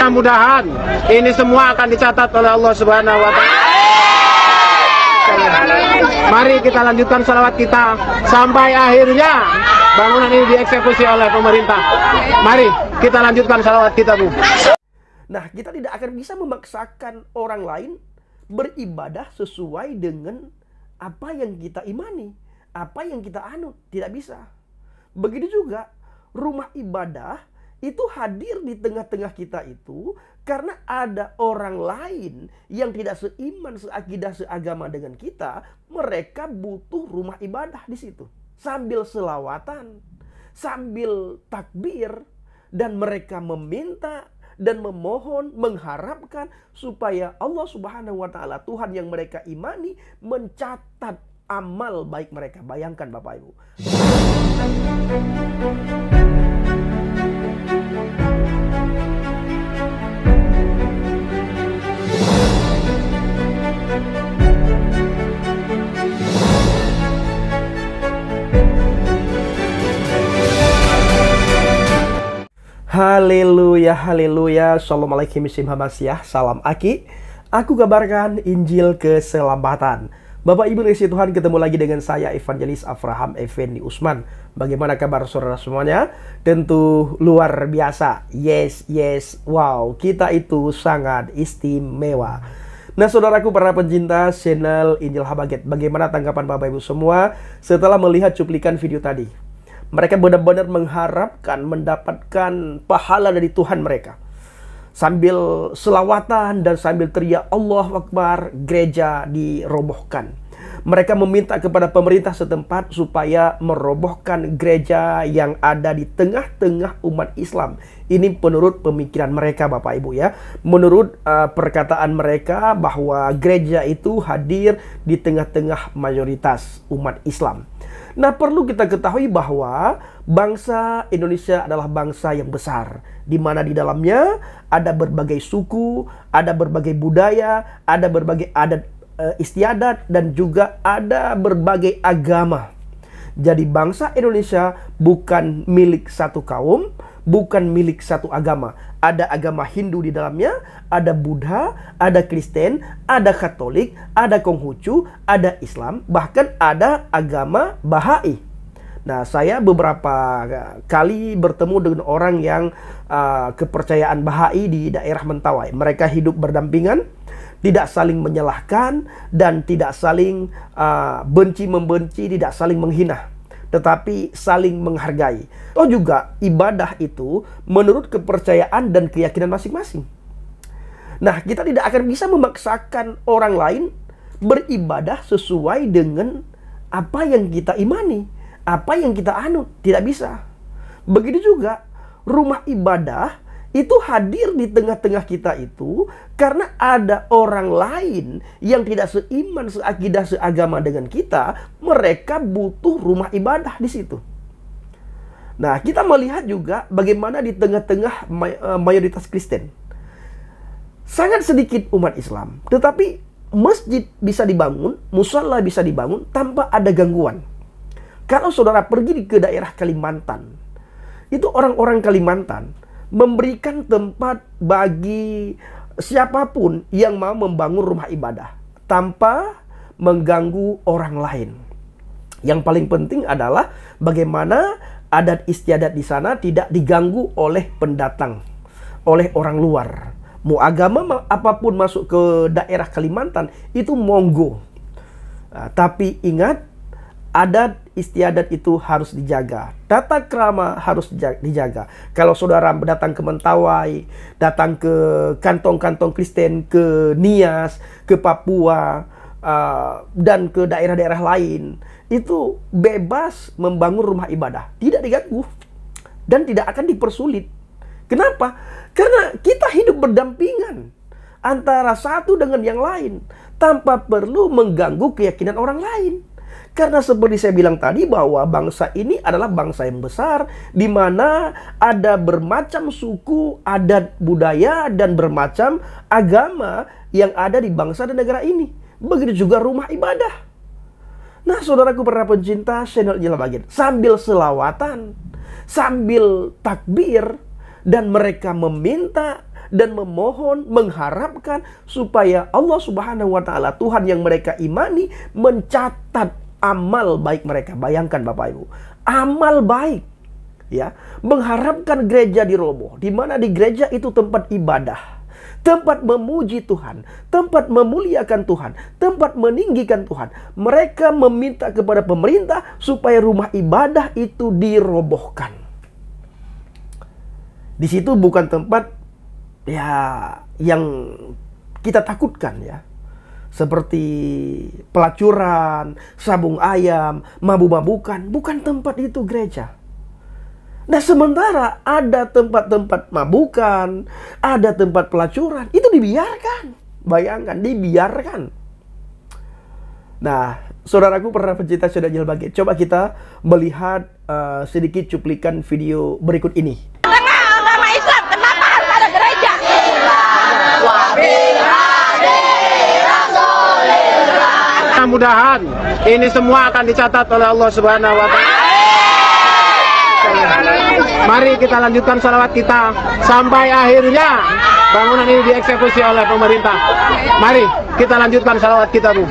mudah-mudahan ini semua akan dicatat oleh Allah Subhanahu wa Ta'ala. Mari kita lanjutkan salawat kita sampai akhirnya bangunan ini dieksekusi oleh pemerintah. Mari kita lanjutkan salawat kita, Bu. Nah, kita tidak akan bisa memaksakan orang lain beribadah sesuai dengan apa yang kita imani, apa yang kita anut. Tidak bisa. Begitu juga rumah ibadah itu hadir di tengah-tengah kita itu karena ada orang lain yang tidak seiman, seakidah, seagama dengan kita. Mereka butuh rumah ibadah di situ. Sambil selawatan, sambil takbir, dan mereka meminta dan memohon, mengharapkan supaya Allah Subhanahu wa Ta'ala, Tuhan yang mereka imani, mencatat amal baik mereka. Bayangkan Bapak Ibu. Haleluya, haleluya. Assalamualaikum warahmatullahi. Salam Aki. Aku kabarkan Injil keselamatan. Bapak Ibu kasih Tuhan, ketemu lagi dengan saya Evangelis Avraham Effendi Usman. Bagaimana kabar saudara semuanya? Tentu luar biasa. Yes, yes. Wow, kita itu sangat istimewa. Nah, saudaraku para pencinta channel Injil Habaget, bagaimana tanggapan Bapak Ibu semua setelah melihat cuplikan video tadi? Mereka benar-benar mengharapkan mendapatkan pahala dari Tuhan mereka. Sambil selawatan dan sambil teriak Allahu Akbar, gereja dirobohkan. Mereka meminta kepada pemerintah setempat supaya merobohkan gereja yang ada di tengah-tengah umat Islam. Ini menurut pemikiran mereka Bapak Ibu ya. Menurut perkataan mereka bahwa gereja itu hadir di tengah-tengah mayoritas umat Islam. Nah, perlu kita ketahui bahwa bangsa Indonesia adalah bangsa yang besar, di mana di dalamnya ada berbagai suku, ada berbagai budaya, ada berbagai adat istiadat, dan juga ada berbagai agama. Jadi bangsa Indonesia bukan milik satu kaum, bukan milik satu agama. Ada agama Hindu di dalamnya, ada Buddha, ada Kristen, ada Katolik, ada Konghucu, ada Islam, bahkan ada agama Bahai. Nah, saya beberapa kali bertemu dengan orang yang kepercayaan Bahai di daerah Mentawai. Mereka hidup berdampingan, tidak saling menyalahkan, dan tidak saling benci-membenci, tidak saling menghina, tetapi saling menghargai. Oh, juga ibadah itu menurut kepercayaan dan keyakinan masing-masing. Nah, kita tidak akan bisa memaksakan orang lain beribadah sesuai dengan apa yang kita imani, apa yang kita anut. Tidak bisa. Begitu juga rumah ibadah itu hadir di tengah-tengah kita itu karena ada orang lain yang tidak seiman, seakidah, seagama dengan kita. Mereka butuh rumah ibadah di situ. Nah, kita melihat juga bagaimana di tengah-tengah mayoritas Kristen. Sangat sedikit umat Islam, tetapi masjid bisa dibangun, musala bisa dibangun tanpa ada gangguan. Kalau saudara pergi ke daerah Kalimantan, itu orang-orang Kalimantan memberikan tempat bagi siapapun yang mau membangun rumah ibadah tanpa mengganggu orang lain. Yang paling penting adalah bagaimana adat istiadat di sana tidak diganggu oleh pendatang, oleh orang luar. Mau agama apapun masuk ke daerah Kalimantan itu monggo. Tapi ingat, adat istiadat itu harus dijaga. Tata krama harus dijaga. Kalau saudara datang ke Mentawai, datang ke kantong-kantong Kristen, ke Nias, ke Papua, dan ke daerah-daerah lain, itu bebas membangun rumah ibadah. Tidak diganggu dan tidak akan dipersulit. Kenapa? Karena kita hidup berdampingan antara satu dengan yang lain tanpa perlu mengganggu keyakinan orang lain. Karena seperti saya bilang tadi bahwa bangsa ini adalah bangsa yang besar, di mana ada bermacam suku, adat, budaya, dan bermacam agama yang ada di bangsa dan negara ini. Begitu juga rumah ibadah. Nah, saudaraku para pencinta channel Injil Habaget, sambil selawatan, sambil takbir, dan mereka meminta dan memohon, mengharapkan supaya Allah Subhanahu wa Ta'ala, Tuhan yang mereka imani, mencatat amal baik mereka. Bayangkan Bapak Ibu, amal baik, ya, mengharapkan gereja diroboh, di mana di gereja itu tempat ibadah, tempat memuji Tuhan, tempat memuliakan Tuhan, tempat meninggikan Tuhan. Mereka meminta kepada pemerintah supaya rumah ibadah itu dirobohkan. Di situ bukan tempat ya yang kita takutkan, ya, seperti pelacuran, sabung ayam, mabuk-mabukan. Bukan tempat itu gereja. Nah, sementara ada tempat-tempat mabukan, ada tempat pelacuran, itu dibiarkan. Bayangkan, dibiarkan. Nah, saudaraku pernah pencinta sudah bagai. Coba kita melihat sedikit cuplikan video berikut ini. Tengah agama Islam, kenapa harus ada gereja? Mudah-mudahan ini semua akan dicatat oleh Allah Subhanahu wa Ta'ala. Mari kita lanjutkan salawat kita sampai akhirnya bangunan ini dieksekusi oleh pemerintah. Mari kita lanjutkan salawat kita, Bu.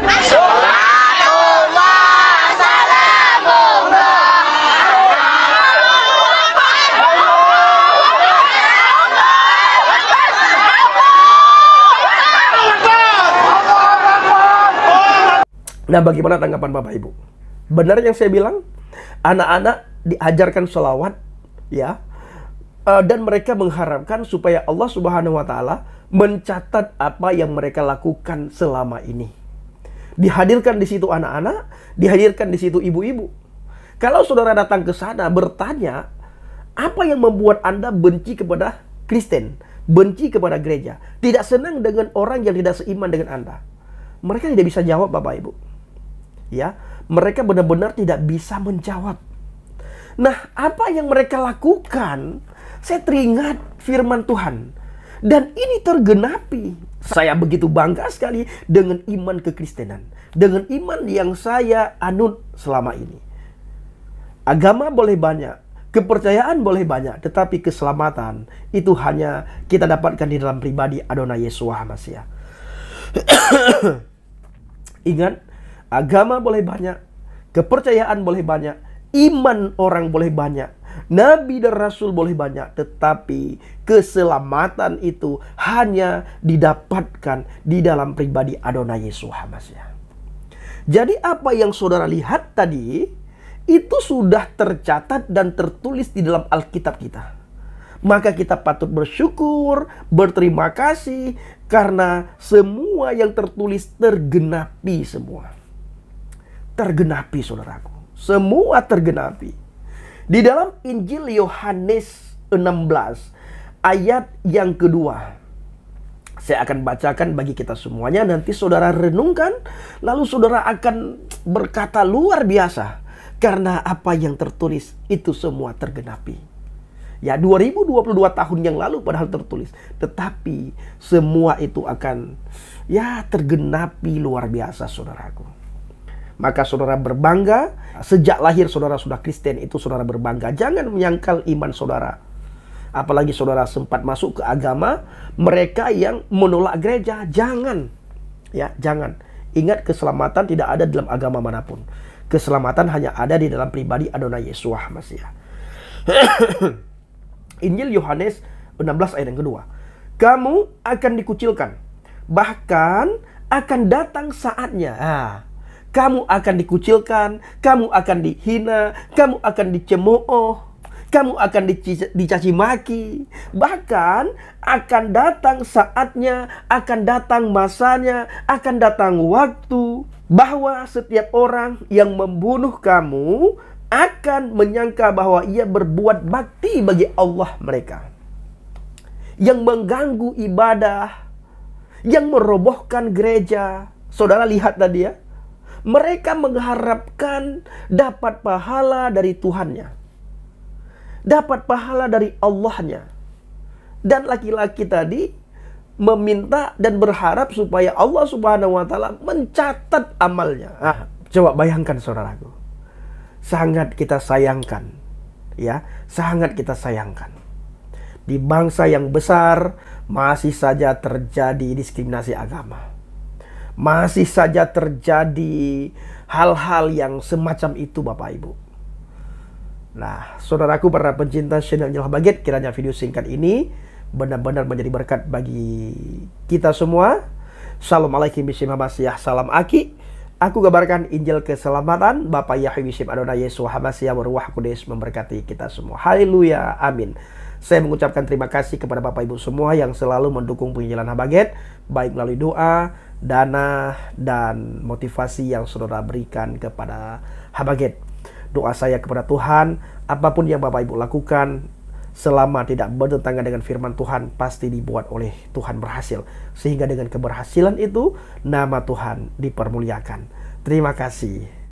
Nah, bagaimana tanggapan Bapak Ibu? Benar yang saya bilang? Anak-anak diajarkan sholawat, ya, dan mereka mengharapkan supaya Allah Subhanahu wa Ta'ala mencatat apa yang mereka lakukan selama ini. Dihadirkan di situ anak-anak, dihadirkan di situ ibu-ibu. Kalau saudara datang ke sana bertanya, apa yang membuat Anda benci kepada Kristen, benci kepada gereja, tidak senang dengan orang yang tidak seiman dengan Anda? Mereka tidak bisa jawab, Bapak Ibu. Ya, mereka benar-benar tidak bisa menjawab. Nah, apa yang mereka lakukan? Saya teringat firman Tuhan, dan ini tergenapi. Saya begitu bangga sekali dengan iman kekristenan, dengan iman yang saya anut selama ini. Agama boleh banyak, kepercayaan boleh banyak, tetapi keselamatan itu hanya kita dapatkan di dalam pribadi Adonai Yeshua Mashiach. Ingat, agama boleh banyak, kepercayaan boleh banyak, iman orang boleh banyak, nabi dan rasul boleh banyak, tetapi keselamatan itu hanya didapatkan di dalam pribadi Adonai Yeshua Mashiach. Jadi apa yang saudara lihat tadi itu sudah tercatat dan tertulis di dalam Alkitab kita. Maka kita patut bersyukur, berterima kasih, karena semua yang tertulis tergenapi semua. Tergenapi, saudaraku. Semua tergenapi. Di dalam Injil Yohanes 16, ayat yang kedua. Saya akan bacakan bagi kita semuanya. Nanti saudara renungkan, lalu saudara akan berkata luar biasa. Karena apa yang tertulis itu semua tergenapi. Ya, 2022 tahun yang lalu padahal tertulis. Tetapi semua itu akan tergenapi luar biasa, saudaraku. Maka saudara berbangga, sejak lahir saudara sudah Kristen, itu saudara berbangga. Jangan menyangkal iman saudara. Apalagi saudara sempat masuk ke agama mereka yang menolak gereja. Jangan. Ya, jangan. Ingat, keselamatan tidak ada dalam agama manapun. Keselamatan hanya ada di dalam pribadi Adonai Yeshua Mashiach. Injil Yohanes 16 ayat yang kedua. Kamu akan dikucilkan, bahkan akan datang saatnya. Kamu akan dikucilkan, kamu akan dihina, kamu akan dicemooh, kamu akan dicaci maki. Bahkan akan datang saatnya, akan datang masanya, akan datang waktu bahwa setiap orang yang membunuh kamu akan menyangka bahwa ia berbuat bakti bagi Allah mereka. Yang mengganggu ibadah, yang merobohkan gereja. Saudara lihat tadi ya. Mereka mengharapkan dapat pahala dari Tuhannya, dapat pahala dari Allahnya. Dan laki-laki tadi meminta dan berharap supaya Allah Subhanahu wa Ta'ala mencatat amalnya. Coba bayangkan, saudaraku. Sangat kita sayangkan, ya, sangat kita sayangkan. Di bangsa yang besar, masih saja terjadi diskriminasi agama. Masih saja terjadi hal-hal yang semacam itu Bapak Ibu. Nah, saudaraku para pencinta channel Injil Habaget, kiranya video singkat ini benar-benar menjadi berkat bagi kita semua. Shalom alaikum bismillahirrahmanirrahim. Salam Aki. Aku kabarkan Injil keselamatan. Bapak Yahweh Bishim Adonai Yesus Hamasiah Waruah Kudus memberkati kita semua. Haleluya. Amin. Saya mengucapkan terima kasih kepada Bapak Ibu semua yang selalu mendukung penginjilan Habaget, baik melalui doa, dana, dan motivasi yang saudara berikan kepada Habaget. Doa saya kepada Tuhan, apapun yang Bapak Ibu lakukan, selama tidak bertentangan dengan firman Tuhan, pasti dibuat oleh Tuhan berhasil. Sehingga dengan keberhasilan itu, nama Tuhan dipermuliakan. Terima kasih.